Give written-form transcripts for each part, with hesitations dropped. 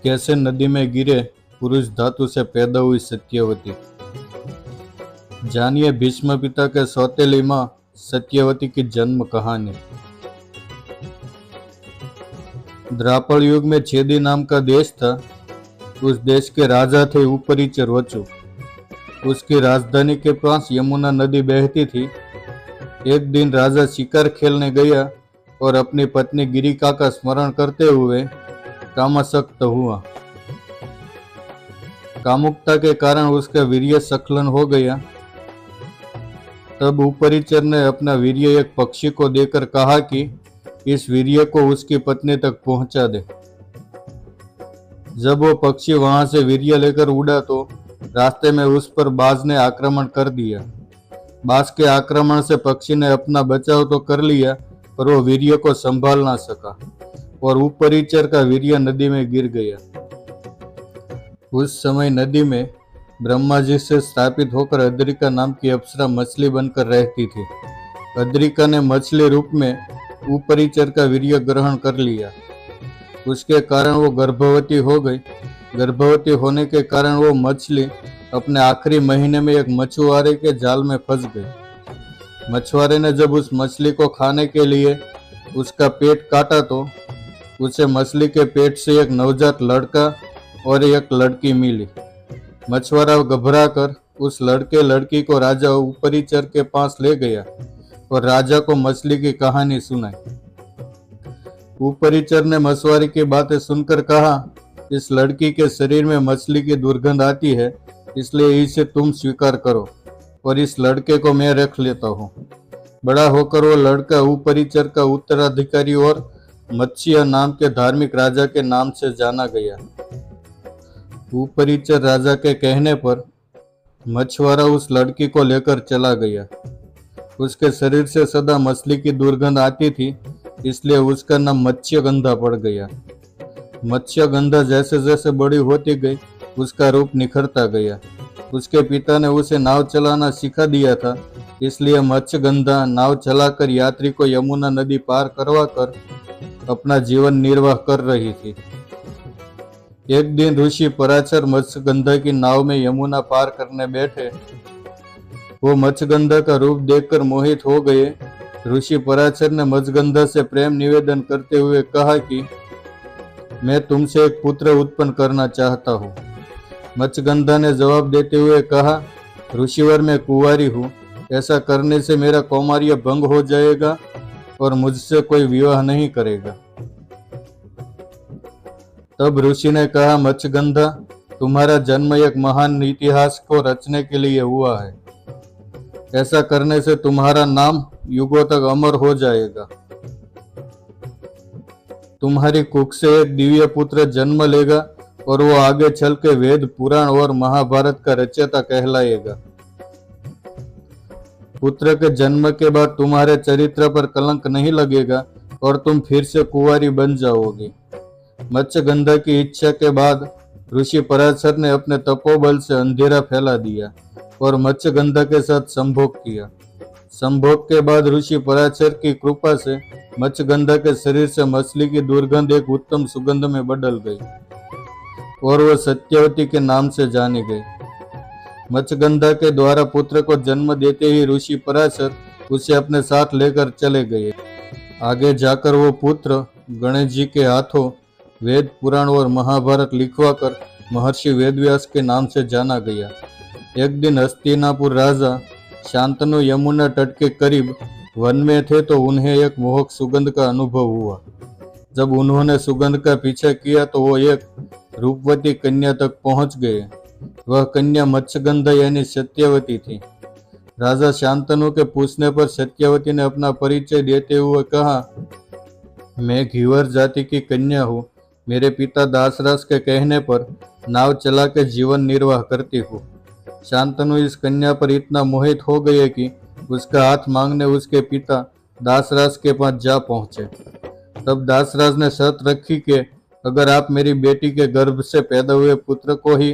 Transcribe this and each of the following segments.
कैसे नदी में गिरे पुरुष धातु से पैदा हुई सत्यवती। जानिए भीष्म पिता के सौतेली मां सत्यवती की जन्म कहानी। द्रापड़ युग में छेदी नाम का देश था। उस देश के राजा थे उपरिचर वचु। उसकी राजधानी के पास यमुना नदी बहती थी। एक दिन राजा शिकार खेलने गया और अपनी पत्नी गिरिका का स्मरण करते हुए कामासक्त हुआ। कामुकता के कारण उसका वीर्य स्खलन हो गया। तब उपरिचर ने अपना वीर्य एक पक्षी को देकर कहा कि इस वीर्य को उसकी पत्नी तक पहुंचा दे। जब वो पक्षी वहां से वीर्य लेकर उड़ा तो रास्ते में उस पर बाज ने आक्रमण कर दिया। बाज के आक्रमण से पक्षी ने अपना बचाव तो कर लिया, पर वो वीर्य को संभाल ना सका और उपरिचर का वीर्य नदी में गिर गया। उस समय नदी में ब्रह्मा जी से स्थापित होकर अद्रिका नाम की अप्सरा मछली बनकर रहती थी। अद्रिका ने मछली रूप में उपरिचर का वीर्य ग्रहण कर लिया। उसके कारण वो गर्भवती हो गई। गर्भवती होने के कारण वो मछली अपने आखिरी महीने में एक मछुआरे के जाल में फंस गई। मछुआरे ने जब उस मछली को खाने के लिए उसका पेट काटा तो उसे मछली के पेट से एक नवजात लड़का और एक लड़की मिली। मछुआरा घबराकर उस लड़की को राजा उपरिचर के पास ले गया और राजा को मछली की कहानी सुनाई। उपरिचर ने मछुआरे की बातें सुनकर कहा, इस लड़की के शरीर में मछली की दुर्गंध आती है, इसलिए इसे तुम स्वीकार करो और इस लड़के को मैं रख लेता हूँ। बड़ा होकर वो लड़का उपरिचर का उत्तराधिकारी और मत्स्य नाम के धार्मिक राजा के नाम से जाना गया। उपरिचर राजा के कहने पर मछुआरा उस लड़की को लेकर चला गया। उसके शरीर से सदा मछली की दुर्गंध आती थी, इसलिए उसका नाम मत्स्यगंधा पड़ गया। मत्स्यगंधा जैसे जैसे बड़ी होती गई उसका रूप निखरता गया। उसके पिता ने उसे नाव चलाना सिखा दिया था, इसलिए मत्स्यगंधा नाव चलाकर यात्री को यमुना नदी पार करवाकर अपना जीवन निर्वाह कर रही थी। एक दिन ऋषि पराशर मत्स्यगंधा की नाव में यमुना पार करने बैठे। वो मत्स्यगंधा का रूप देखकर मोहित हो गए। ऋषि पराशर ने मत्स्यगंधा से प्रेम निवेदन करते हुए कहा कि मैं तुमसे एक पुत्र उत्पन्न करना चाहता हूँ। मत्स्यगंधा ने जवाब देते हुए कहा, ऋषिवर मैं कुंवारी हूँ, ऐसा करने से मेरा कौमार्य भंग हो जाएगा और मुझसे कोई विवाह नहीं करेगा। तब ऋषि ने कहा, मत्स्यगंधा तुम्हारा जन्म एक महान इतिहास को रचने के लिए हुआ है। ऐसा करने से तुम्हारा नाम युगों तक अमर हो जाएगा। तुम्हारी कुख से एक दिव्य पुत्र जन्म लेगा और वो आगे चल के वेद पुराण और महाभारत का रचयिता कहलाएगा। पुत्र के जन्म के बाद तुम्हारे चरित्र पर कलंक नहीं लगेगा और तुम फिर से कुंवारी बन जाओगी। मत्स्यगंधा की इच्छा के बाद ऋषि पराशर ने अपने तपोबल से अंधेरा फैला दिया और मत्स्यगंधा के साथ संभोग किया। संभोग के बाद ऋषि पराशर की कृपा से मत्स्यगंधा के शरीर से मछली की दुर्गंध एक उत्तम सुगंध में बदल गई और वह सत्यवती के नाम से जानी गई। मत्स्यगंधा के द्वारा पुत्र को जन्म देते ही ऋषि पराशर उसे अपने साथ लेकर चले गए। आगे जाकर वो पुत्र गणेश जी के हाथों वेद पुराण और महाभारत लिखवाकर महर्षि वेदव्यास के नाम से जाना गया। एक दिन हस्तिनापुर राजा शांतनु यमुना तट के करीब वन में थे तो उन्हें एक मोहक सुगंध का अनुभव हुआ। जब उन्होंने सुगंध का पीछा किया तो वो एक रूपवती कन्या तक पहुंच गए। वह कन्या मत्स्यगंधा यानी सत्यवती थी। राजा शांतनु के पूछने पर सत्यवती ने अपना परिचय देते हुए कहा, मैं घीवर जाति की कन्या हूँ। मेरे पिता दासराज के कहने पर नाव चला के जीवन निर्वाह करती हूँ। शांतनु इस कन्या पर इतना मोहित हो गए कि उसका हाथ मांगने उसके पिता दासराज के पास जा पहुंचे। तब दासराज ने शर्त रखी कि अगर आप मेरी बेटी के गर्भ से पैदा हुए पुत्र को ही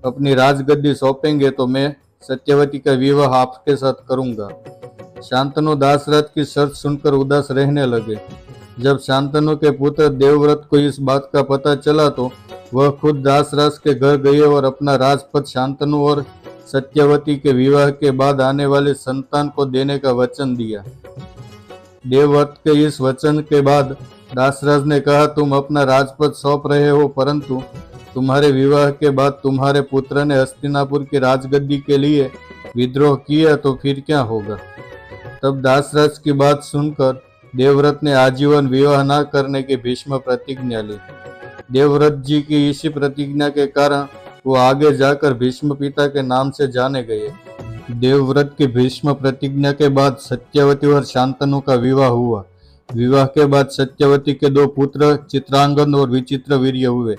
अपनी राजगद्दी सौंपेंगे तो मैं सत्यवती का विवाह आपके साथ करूंगा। शांतनु दासराज की शर्त सुनकर उदास रहने लगे। जब शांतनु के पुत्र देवव्रत को इस बात का पता चला तो वह खुद दासराज के घर गए और अपना राजपद शांतनु और सत्यवती के विवाह के बाद आने वाले संतान को देने का वचन दिया। देवव्रत के इस वचन के बाद दासराज ने कहा, तुम अपना राजपद सौंप रहे हो, परंतु तुम्हारे विवाह के बाद तुम्हारे पुत्र ने हस्तिनापुर की राजगद्दी के लिए विद्रोह किया तो फिर क्या होगा। तब दासराज की बात सुनकर देवव्रत ने आजीवन विवाह न करने की भीष्म प्रतिज्ञा ली। देवव्रत जी की इसी प्रतिज्ञा के कारण वो आगे जाकर भीष्म पिता के नाम से जाने गए। देवव्रत की भीष्म प्रतिज्ञा के बाद सत्यवती और शांतनु का विवाह हुआ। विवाह के बाद सत्यवती के 2 पुत्र चित्रांगन और विचित्रवीर्य हुए।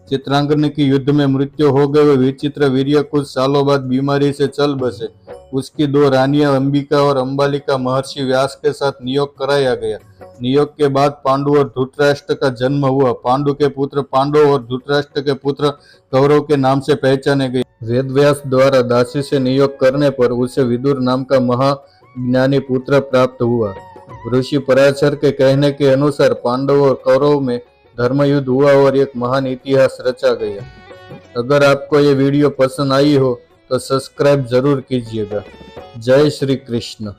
चित्रांगन की युद्ध में मृत्यु हो गई और विचित्रवीर्य कुछ सालों बाद बीमारी से चल बसे। उसकी 2 रानियां अंबिका और अंबालिका महर्षि व्यास के साथ नियोग कराया गया। नियोग के बाद पांडु और धृतराष्ट्र का जन्म हुआ। पांडु के पुत्र पांडव और धृतराष्ट्र के पुत्र कौरव के नाम से पहचाने गए। वेदव्यास द्वारा दासी से नियोग करने पर उसे विदुर नाम का महाज्ञानी पुत्र प्राप्त हुआ। ऋषि पराशर के कहने के अनुसार पांडव और कौरव में धर्मयुद्ध हुआ और एक महान इतिहास रचा गया। अगर आपको ये वीडियो पसंद आई हो तो सब्सक्राइब जरूर कीजिएगा। जय श्री कृष्ण।